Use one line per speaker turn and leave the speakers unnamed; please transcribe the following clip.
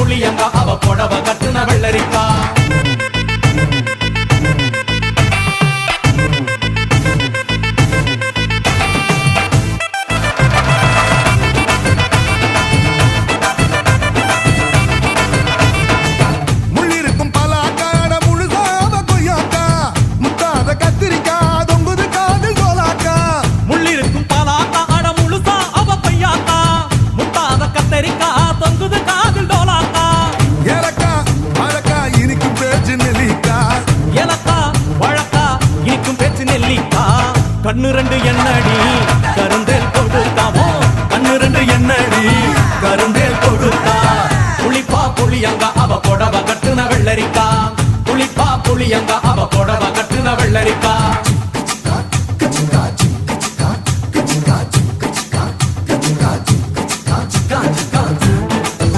புளியங்கா அவ புடவ கட்டுன வெள்ளரிக்கா.
முள்ளிருக்கும் பலாக்காட முழுசாவ கொய்யாக்கா முத்தாத கத்திரிக்கா தொங்குது காதில் டோலாக்கா.
முள்ளிருக்கும் பலாக்கா அட முழுசா அவ கொய்யாக்கா முத்தாத கத்தரிக்கா தொங்குது காதில் டோலாக்கா.
ஏலக்கா அழக்கா இனிக்கும் பேச்சு நெல்லிக்கா.
ஏலக்கா வழக்கா இனிக்கும் பேச்சு நெல்லிக்கா. கண்ணு ரெண்டு எண்ணடி கருந்தேல் கொடுத்தாவோ கண்ணு ரெண்டு எண்ணடி கருந்தேல் கொடுத்தா. புளிப்பா புளியங்கா அவ புடவ கட்டுன வெள்ளரிக்கா. புளிப்பா புளியங்கா